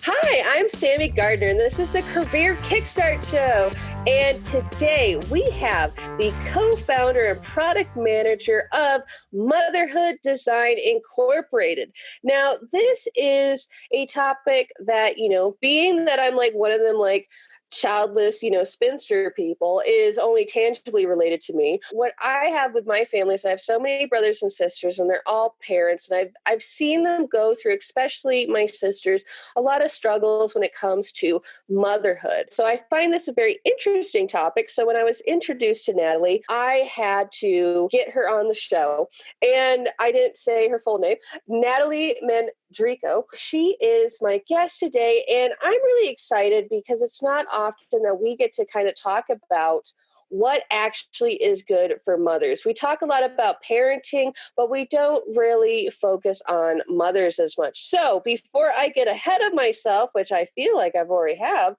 Hi, I'm Sami Gardner, and this is the Career Kickstart Show. And today we have the co-founder and product manager of Motherhood Design Incorporated. Now, this is a topic that, being that I'm like one of them, like, childless, spinster people is only tangibly related to me. What I have with my family is I have so many brothers and sisters, and they're all parents, and I've seen them go through, especially my sisters, a lot of struggles when it comes to motherhood. So I find this a very interesting topic. So when I was introduced to Natalie, I had to get her on the show, and I didn't say her full name, Natalie Mandriko. She is my guest today, and I'm really excited because it's not often that we get to kind of talk about what actually is good for mothers. We talk a lot about parenting, but we don't really focus on mothers as much. So before I get ahead of myself, which I feel like I've already have,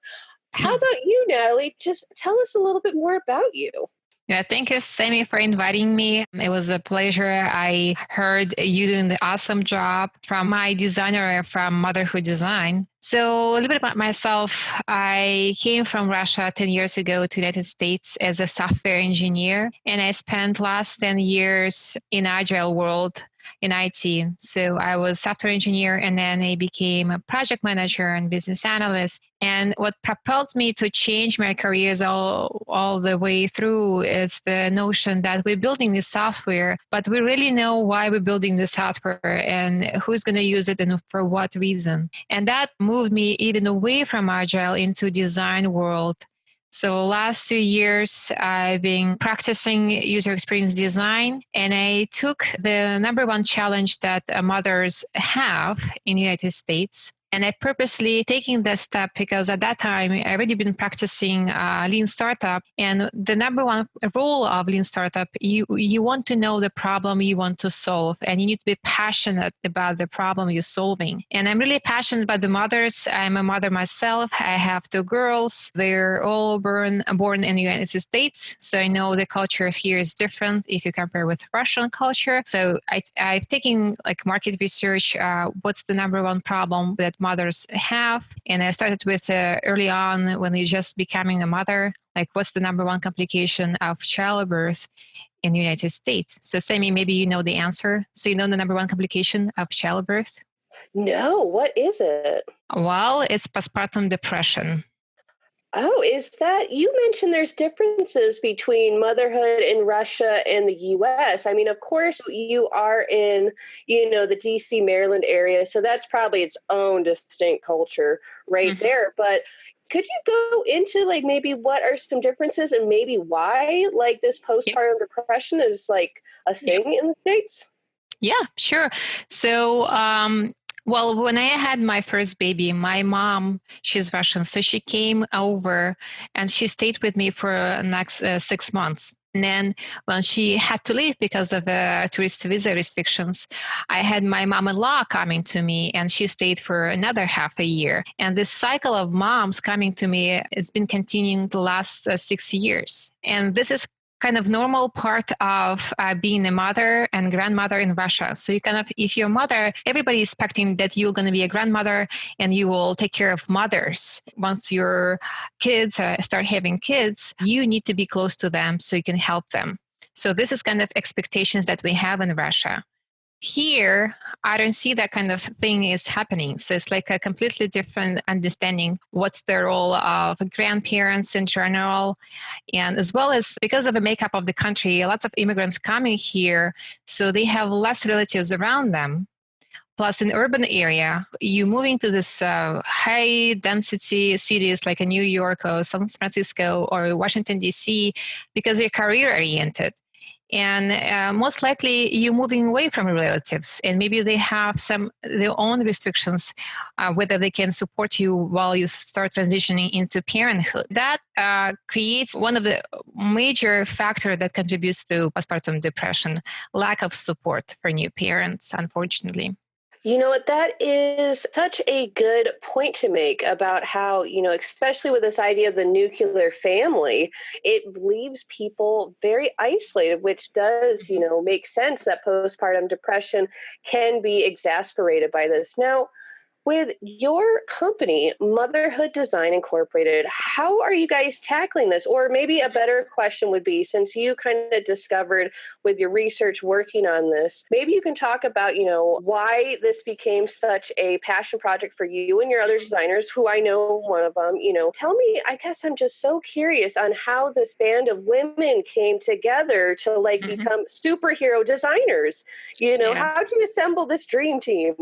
how about you, Natalie? Just tell us a little bit more about you. Yeah, thank you, Sami, for inviting me. It was a pleasure. I heard you doing the awesome job from my designer from Motherhood Design. So a little bit about myself. I came from Russia 10 years ago to the United States as a software engineer, and I spent last 10 years in agile world in IT. So I was software engineer, and then I became a project manager and business analyst. And what propelled me to change my careers all the way through is the notion that we're building this software, but we really know why we're building the software and who's going to use it and for what reason. And that moved me even away from agile into design world. So last few years, I've been practicing user experience design, and I took the number one challenge that mothers have in the United States. And I purposely taking that step because at that time, I already been practicing lean startup. And the number one rule of lean startup, you want to know the problem you want to solve, and you need to be passionate about the problem you're solving. And I'm really passionate about the mothers. I'm a mother myself. I have two girls. They're all born in the United States. So I know the culture here is different if you compare with Russian culture. So I've taken like market research, what's the number one problem that mothers have. And I started with early on when you're just becoming a mother, like what's the number one complication of childbirth in the United States? So Sami, maybe you know the answer. So you know the number one complication of childbirth? No, what is it? Well, it's postpartum depression. Oh, is that you mentioned there's differences between motherhood in Russia and the US. I mean, of course, you are in, the DC, Maryland area, so that's probably its own distinct culture right there. But could you go into like maybe what are some differences and maybe why like this postpartum depression is like a thing in the States? Yeah, sure. So, well, when I had my first baby, my mom, she's Russian, so she came over and she stayed with me for the next 6 months. And then when she had to leave because of tourist visa restrictions, I had my mom-in-law coming to me, and she stayed for another half a year. And this cycle of moms coming to me has been continuing the last 6 years. And this is kind of normal part of being a mother and grandmother in Russia. So you kind of, if you're a mother, everybody is expecting that you're going to be a grandmother and you will take care of mothers. Once your kids start having kids, you need to be close to them so you can help them. So this is kind of expectations that we have in Russia. Here, I don't see that kind of thing is happening. So it's like a completely different understanding what's the role of grandparents in general. And as well as because of the makeup of the country, lots of immigrants coming here, so they have less relatives around them. Plus, in urban area, you moving to this high density cities like New York or San Francisco or Washington, D.C., because you're career oriented. And most likely you're moving away from relatives, and maybe they have their own restrictions, whether they can support you while you start transitioning into parenthood. That creates one of the major factors that contributes to postpartum depression, lack of support for new parents, unfortunately. You know what? That is such a good point to make about how, especially with this idea of the nuclear family, it leaves people very isolated, which does, make sense that postpartum depression can be exacerbated by this. Now, with your company, Motherhood Design Incorporated, how are you guys tackling this? Or maybe a better question would be, since you kind of discovered with your research working on this, maybe you can talk about, why this became such a passion project for you and your other designers, who I know one of them. Tell me, I guess I'm just so curious on how this band of women came together to become superhero designers. Yeah. How did you assemble this dream team?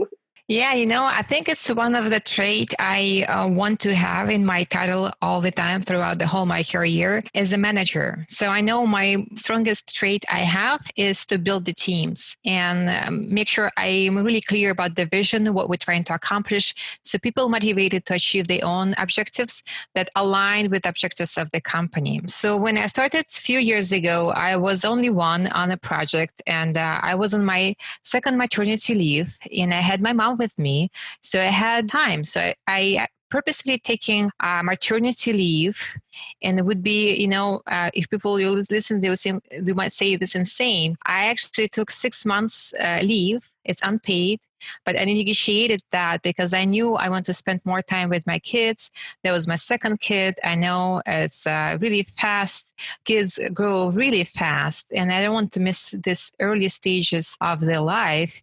Yeah, I think it's one of the traits I want to have in my title all the time throughout the whole my career as a manager. So I know my strongest trait I have is to build the teams and make sure I'm really clear about the vision, what we're trying to accomplish, so people motivated to achieve their own objectives that align with the objectives of the company. So when I started a few years ago, I was only one on a project, and I was on my second maternity leave, and I had my mom with me. So I had time. So I purposely taking maternity leave, and it would be, if people will listen, they might say this insane. I actually took 6 months leave. It's unpaid, but I negotiated that because I knew I want to spend more time with my kids. That was my second kid. I know it's really fast. Kids grow really fast, and I don't want to miss this early stages of their life.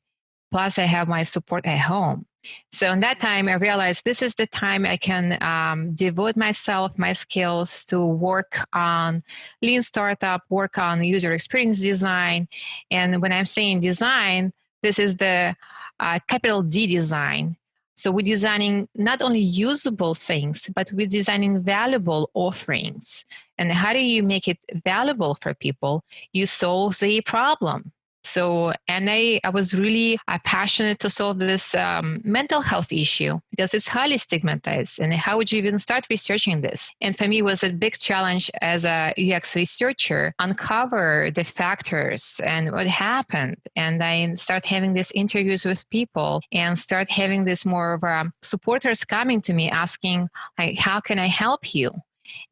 Plus, I have my support at home. So in that time, I realized this is the time I can devote myself, my skills to work on lean startup, work on user experience design. And when I'm saying design, this is the capital D design. So we're designing not only usable things, but we're designing valuable offerings. And how do you make it valuable for people? You solve the problem. So, and I was really passionate to solve this mental health issue because it's highly stigmatized. And how would you even start researching this? And for me, it was a big challenge as a UX researcher, uncover the factors and what happened. And I start having these interviews with people and start having this more of supporters coming to me asking, like, how can I help you?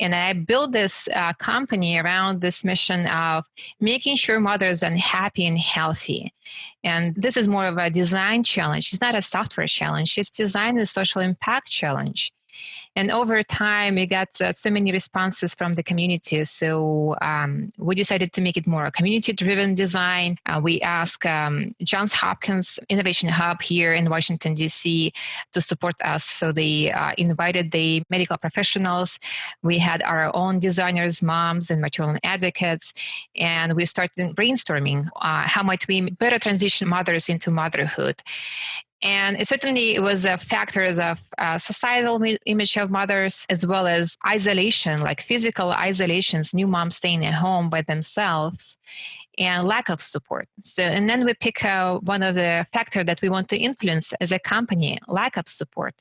And I built this company around this mission of making sure mothers are happy and healthy. And this is more of a design challenge. It's not a software challenge. It's design and social impact challenge. And over time, we got so many responses from the community. So we decided to make it more a community-driven design. We asked Johns Hopkins Innovation Hub here in Washington, D.C. to support us. So they invited the medical professionals. We had our own designers, moms, and maternal advocates. And we started brainstorming how might we better transition mothers into motherhood. And it was factors of societal image of mothers, as well as isolation, like physical isolations, new moms staying at home by themselves, and lack of support. So, and then we pick one of the factors that we want to influence as a company, lack of support.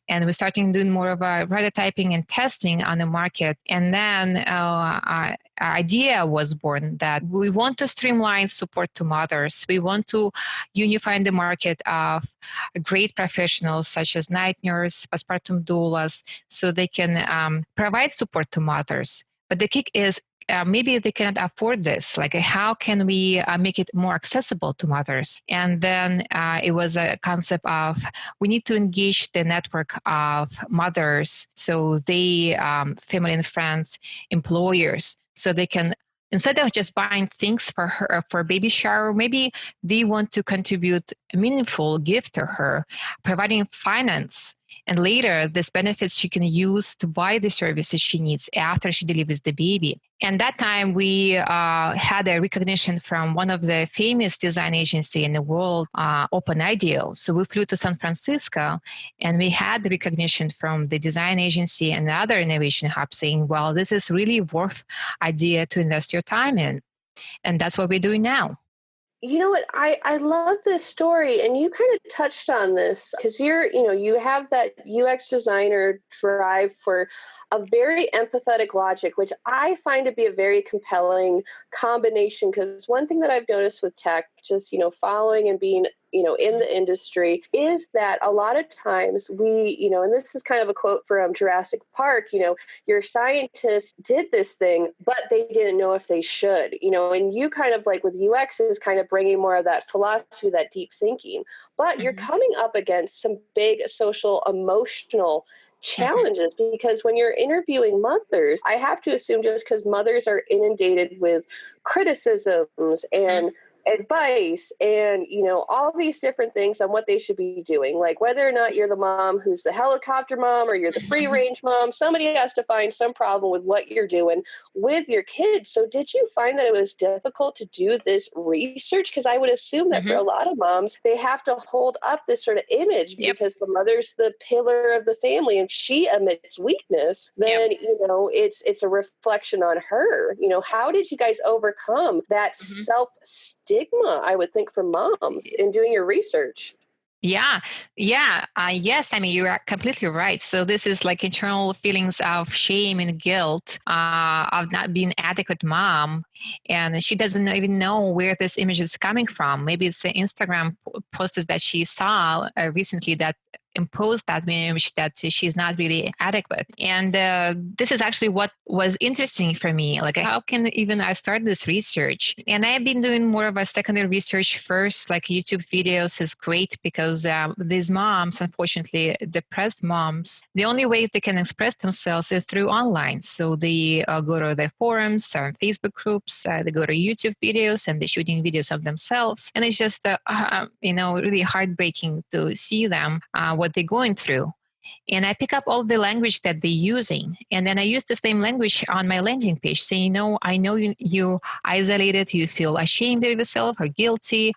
And we're starting doing more of a prototyping and testing on the market. And then idea was born that we want to streamline support to mothers. We want to unify the market of great professionals such as night nurse, postpartum doulas, so they can provide support to mothers. But the kick is maybe they cannot afford this. Like, how can we make it more accessible to mothers? And then it was a concept of we need to engage the network of mothers, so they, family and friends, employers, so they can, instead of just buying things for her for baby shower, maybe they want to contribute a meaningful gift to her, providing finance. And later, this benefits she can use to buy the services she needs after she delivers the baby. And that time, we had a recognition from one of the famous design agency in the world, OpenIDEO. So we flew to San Francisco, and we had the recognition from the design agency and the other innovation hub saying, well, this is really worth idea to invest your time in. And that's what we're doing now. You know what? I love this story, and you kind of touched on this because you have that UX designer drive for a very empathetic logic, which I find to be a very compelling combination. Because one thing that I've noticed with tech, just, following and being, in the industry, is that a lot of times we, and this is kind of a quote from Jurassic Park, your scientists did this thing, but they didn't know if they should, and you kind of like with UX is kind of bringing more of that philosophy, that deep thinking, but you're coming up against some big social, emotional challenges, because when you're interviewing mothers, I have to assume, just because mothers are inundated with criticisms and advice and all these different things on what they should be doing, like whether or not you're the mom who's the helicopter mom or you're the free range mom, somebody has to find some problem with what you're doing with your kids. So did you find that it was difficult to do this research? Because I would assume that for a lot of moms, they have to hold up this sort of image because the mother's the pillar of the family, and she admits weakness, then it's a reflection on her. How did you guys overcome that self stigma, I would think, for moms in doing your research? Yeah, yeah, yes. I mean, you are completely right. So this is like internal feelings of shame and guilt of not being adequate mom, and she doesn't even know where this image is coming from. Maybe it's the Instagram posts that she saw recently that imposed that image that she's not really adequate. And this is actually what was interesting for me. Like, how can even I start this research? And I've been doing more of a secondary research first, like YouTube videos is great because these moms, unfortunately, depressed moms, the only way they can express themselves is through online. So they go to their forums or Facebook groups, they go to YouTube videos and they're shooting videos of themselves. And it's just, really heartbreaking to see them, what they're going through. And I pick up all the language that they're using. And then I use the same language on my landing page saying, I know you isolated, you feel ashamed of yourself or guilty.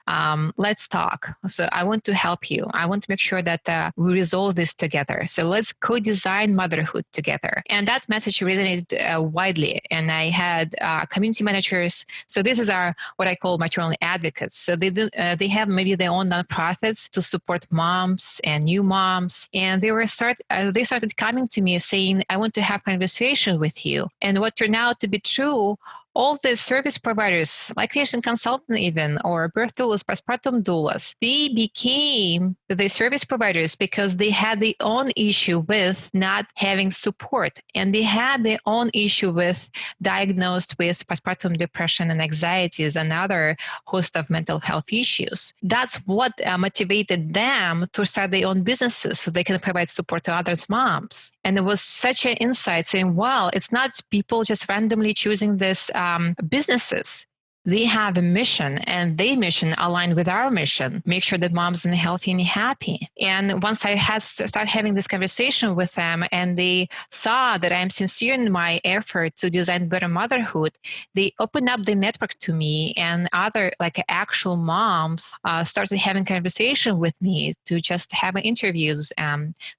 Let's talk. So I want to help you. I want to make sure that we resolve this together. So let's co-design motherhood together. And that message resonated widely. And I had community managers. So this is what I call maternal advocates. So they have maybe their own nonprofits to support moms and new moms. And they started coming to me saying, I want to have conversation with you. And what turned out to be true, all the service providers, lactation consultant even, or birth doulas, postpartum doulas, they became the service providers because they had their own issue with not having support. And they had their own issue with diagnosed with postpartum depression and anxieties and other host of mental health issues. That's what motivated them to start their own businesses so they can provide support to others' moms. And it was such an insight saying, wow, it's not people just randomly choosing this businesses. They have a mission, and their mission aligned with our mission, make sure that moms are healthy and happy. And once I started having this conversation with them and they saw that I'm sincere in my effort to design better motherhood, they opened up the network to me, and other like actual moms started having conversation with me to just have interviews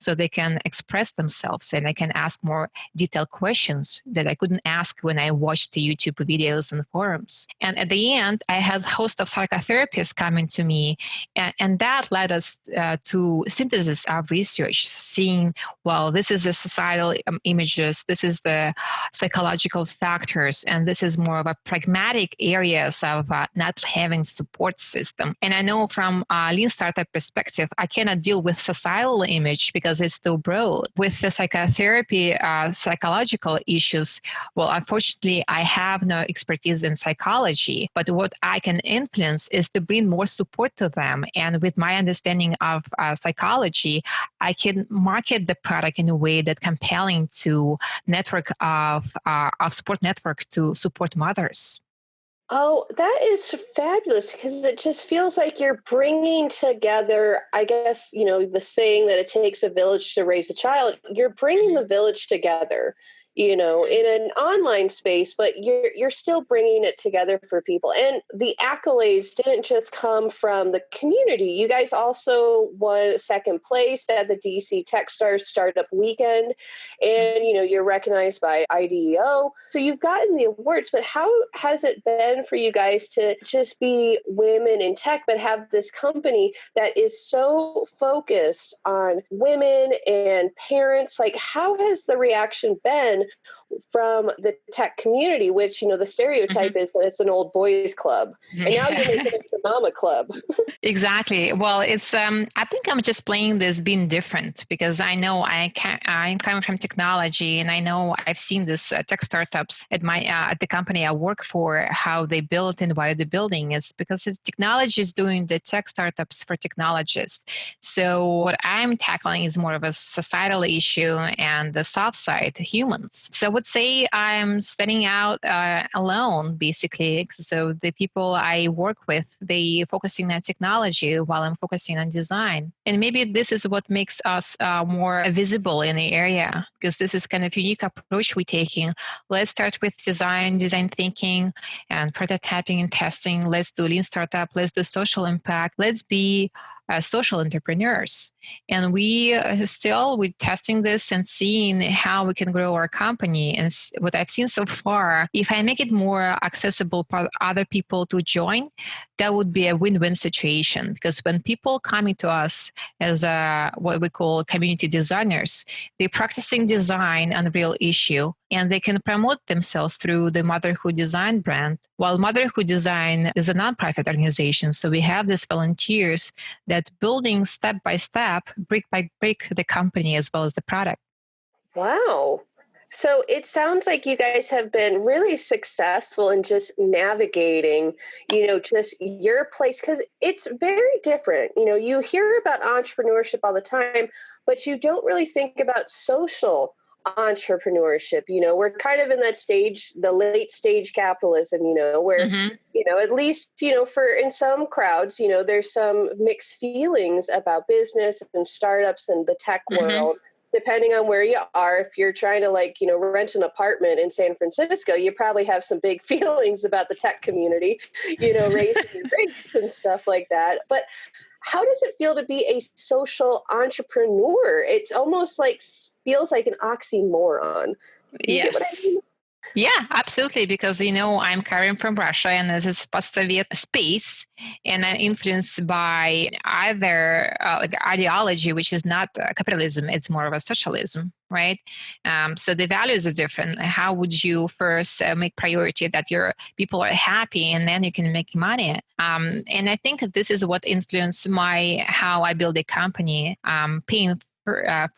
so they can express themselves and I can ask more detailed questions that I couldn't ask when I watched the YouTube videos and forums. And at the end, I had a host of psychotherapists coming to me, and that led us to synthesis of research, seeing, well, this is the societal images, this is the psychological factors, and this is more of a pragmatic areas of not having support system. And I know from a lean startup perspective, I cannot deal with societal image because it's too broad. With the psychotherapy, psychological issues, well, unfortunately, I have no expertise in psychology. But what I can influence is to bring more support to them. And with my understanding of psychology, I can market the product in a way that's compelling to network of support network to support mothers. Oh, that is fabulous, because it just feels like you're bringing together, I guess, the saying that it takes a village to raise a child. You're bringing the village together. in an online space, but you're still bringing it together for people. And the accolades didn't just come from the community. You guys also won second place at the DC Techstars Startup Weekend, and you're recognized by IDEO. So you've gotten the awards, but how has it been for you guys to just be women in tech, but have this company that is so focused on women and parents? Like, how has the reaction been from the tech community, which, the stereotype is that it's an old boys club, and now you're making it the mama club. Exactly. Well, I think I'm just playing this being different because I know I'm coming from technology, and I know I've seen this tech startups at the company I work for, how they build and why they're building. It's because technology is doing the tech startups for technologists. So what I'm tackling is more of a societal issue and the soft side, humans. So I would say I'm standing out alone, basically. So the people I work with, they focusing on technology while I'm focusing on design. And maybe this is what makes us more visible in the area, because this is kind of unique approach we're taking. Let's start with design thinking and prototyping and testing. Let's do lean startup. Let's do social impact. Let's be social entrepreneurs. And we're testing this and seeing how we can grow our company. And what I've seen so far, if I make it more accessible for other people to join, that would be a win-win situation. Because when people coming to us as what we call community designers, they're practicing design on a real issue, and they can promote themselves through the Motherhood Design brand. While Motherhood Design is a nonprofit organization, so we have these volunteers that building step by step, brick by brick, the company as well as the product. Wow. So it sounds like you guys have been really successful in just navigating, just your place, because it's very different. You hear about entrepreneurship all the time, but you don't really think about social entrepreneurship. We're kind of in that stage, the late stage capitalism, where, at least, for in some crowds, there's some mixed feelings about business and startups and the tech world. Depending on where you are, if you're trying to rent an apartment in San Francisco, you probably have some big feelings about the tech community, raising rates and stuff like that. But how does it feel to be a social entrepreneur? It's almost feels like an oxymoron. Do you get what I mean? Yeah, absolutely. Because, I'm coming from Russia, and this is post-Soviet space, and I'm influenced by either ideology, which is not capitalism, it's more of a socialism, right? So the values are different. How would you first make priority that your people are happy, and then you can make money? And I think this is what influenced how I build a company, paying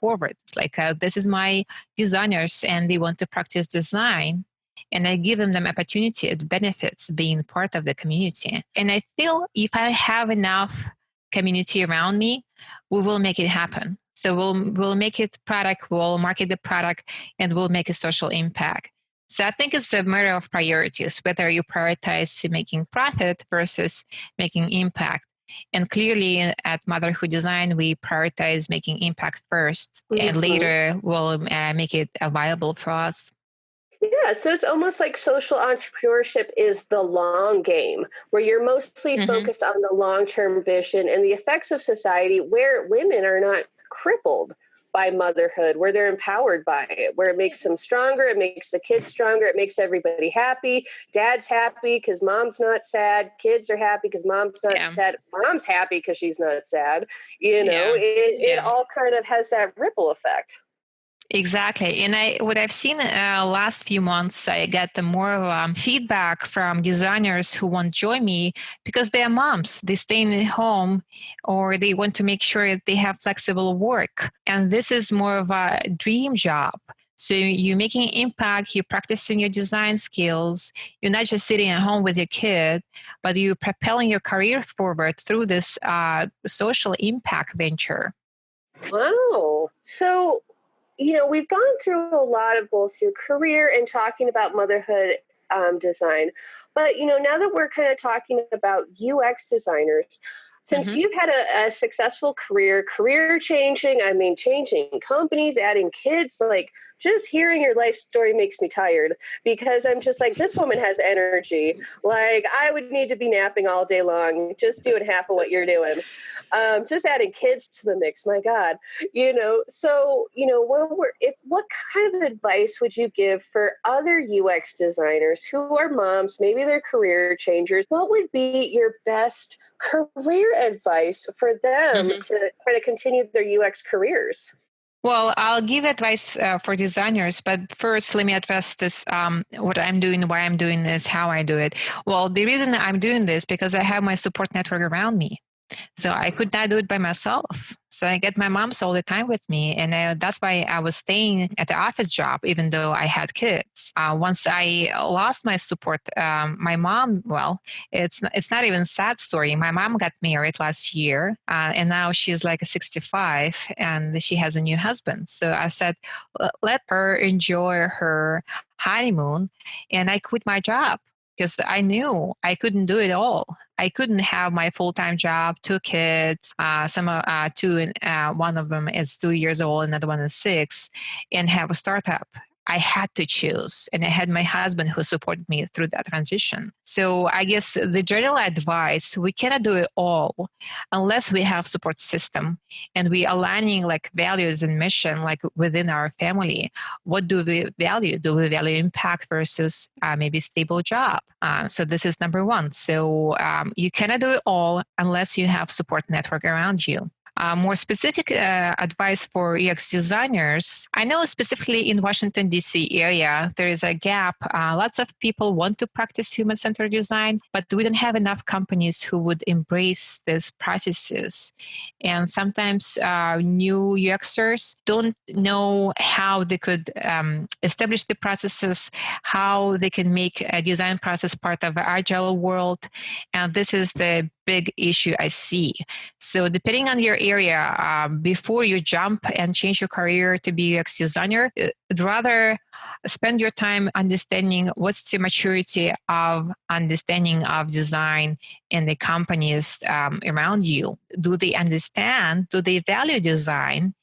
forward. It's like this is my designers, and they want to practice design, and I give them opportunity, it benefits being part of the community. And I feel if I have enough community around me, we will make it happen. So we'll make it product, we'll market the product, and we'll make a social impact. So I think it's a matter of priorities, whether you prioritize making profit versus making impact. And clearly at Motherhood Design, we prioritize making impact first, and later we'll make it viable for us. Yeah, so it's almost like social entrepreneurship is the long game, where you're mostly focused on the long-term vision and the effects of society, where women are not crippled by motherhood, where they're empowered by it, where it makes them stronger, it makes the kids stronger, it makes everybody happy. Dad's happy because mom's not sad. Kids are happy because mom's not sad. Mom's happy because she's not sad. It all kind of has that ripple effect. Exactly. And what I've seen last few months, I get more feedback from designers who want to join me because they are moms. They stay in home, or they want to make sure that they have flexible work. And this is more of a dream job. So you're making impact, you're practicing your design skills. You're not just sitting at home with your kid, but you're propelling your career forward through this social impact venture. Wow. So we've gone through a lot of both your career and talking about motherhood design. But, now that we're kind of talking about UX designers, Since you've had a successful career changing, I mean, changing companies, adding kids, like just hearing your life story makes me tired because I'm just like, this woman has energy. Like, I would need to be napping all day long, just doing half of what you're doing. Just adding kids to the mix, my God. So, what kind of advice would you give for other UX designers who are moms, maybe they're career changers? What would be your best career advice for them to kind of continue their UX careers? Well, I'll give advice for designers, but first let me address this, what I'm doing, why I'm doing this, how I do it. Well, the reason I'm doing this because I have my support network around me. So I could not do it by myself. So I get my moms all the time with me. And that's why I was staying at the office job, even though I had kids. Once I lost my support, my mom, well, it's not even a sad story. My mom got married last year and now she's like 65 and she has a new husband. So I said, let her enjoy her honeymoon. And I quit my job because I knew I couldn't do it all. I couldn't have my full-time job, 2 kids, two, and one of them is 2 years old, another one is 6, and have a startup. I had to choose, and I had my husband who supported me through that transition. So I guess the general advice, we cannot do it all unless we have support system and we aligning like values and mission like within our family. What do we value? Do we value impact versus maybe stable job? So this is number one. So you cannot do it all unless you have support network around you. More specific advice for UX designers. I know specifically in Washington, D.C. area, there is a gap. Lots of people want to practice human-centered design, but we don't have enough companies who would embrace these processes. And sometimes new UXers don't know how they could establish the processes, how they can make a design process part of an agile world. And this is the big issue I see. So depending on your area, before you jump and change your career to be UX designer, I'd rather spend your time understanding what's the maturity of understanding of design in the companies around you. Do they understand? Do they value design?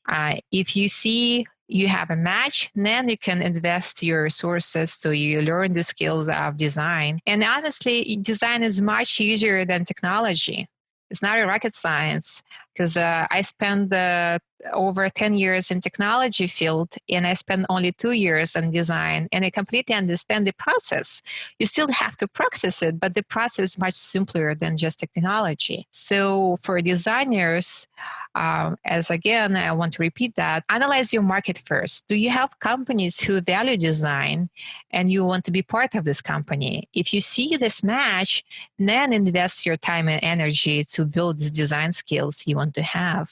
If you see you have a match, then you can invest your resources so you learn the skills of design. And honestly, design is much easier than technology. It's not a rocket science because I spent over 10 years in technology field and I spent only 2 years in design and I completely understand the process. You still have to practice it, but the process is much simpler than just technology. So for designers, as again, I want to repeat that, analyze your market first. Do you have companies who value design and you want to be part of this company? If you see this match, then invest your time and energy to build these design skills you want to have.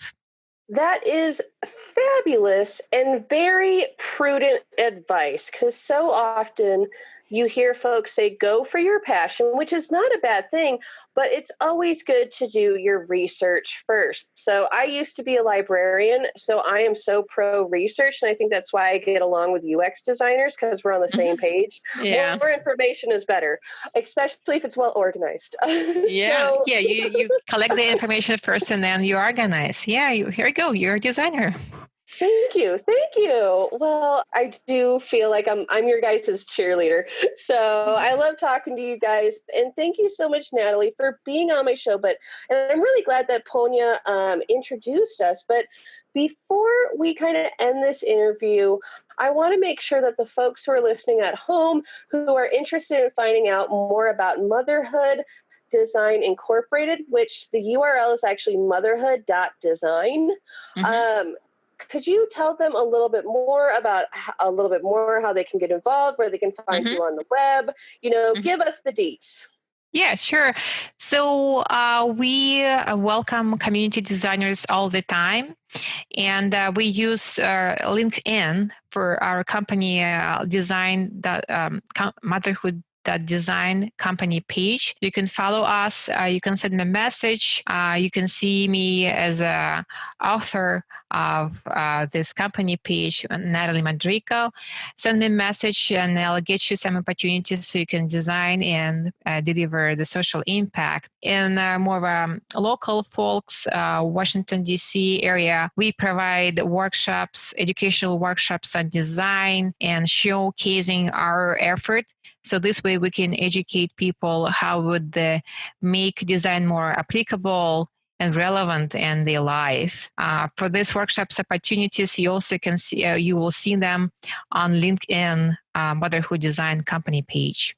That is fabulous and very prudent advice because so often you hear folks say, go for your passion, which is not a bad thing, but it's always good to do your research first. So I used to be a librarian, so I am so pro research. And I think that's why I get along with UX designers because we're on the same page. Yeah. More information is better, especially if it's well organized. Yeah. Yeah. You collect the information first and then you organize. Yeah. Here you go. You're a designer. Thank you. Thank you. Well, I do feel like I'm your guys' cheerleader. So I love talking to you guys. And thank you so much, Natalie, for being on my show. And I'm really glad that Ponya introduced us. But before we kind of end this interview, I want to make sure that the folks who are listening at home who are interested in finding out more about Motherhood Design Incorporated, which the URL is actually motherhood.design. Could you tell them a little bit more how they can get involved, where they can find you on the web? Give us the deets. Yeah, sure. So we welcome community designers all the time. And we use LinkedIn for our company design, Motherhood Motherhood.design company page. You can follow us. You can send me a message. You can see me as a author of this company page, Natalie Mandriko. Send me a message and I'll get you some opportunities so you can design and deliver the social impact. In more of local folks, Washington, D.C. area, we provide workshops, educational workshops on design and showcasing our effort. So this way we can educate people how would they make design more applicable and relevant in their life. For these workshops opportunities, you also can see, you will see them on LinkedIn Motherhood Design Company page.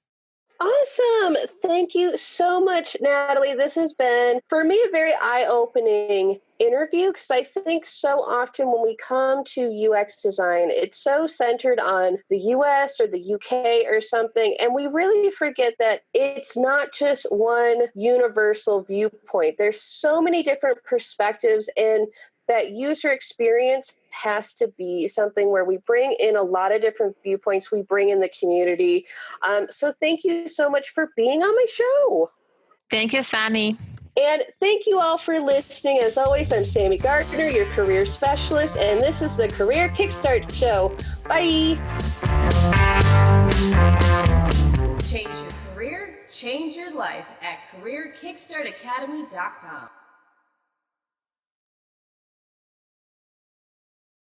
Awesome. Thank you so much, Natalie. This has been, for me, a very eye-opening interview because I think so often when we come to UX design, it's so centered on the US or the UK or something, and we really forget that it's not just one universal viewpoint. There's so many different perspectives, and that user experience has to be something where we bring in a lot of different viewpoints, we bring in the community. So thank you so much for being on my show. Thank you, Sami. And thank you all for listening. As always, I'm Sami Gardner, your career specialist, and this is the Career Kickstart Show. Bye. Change your career, change your life at CareerKickstartAcademy.com.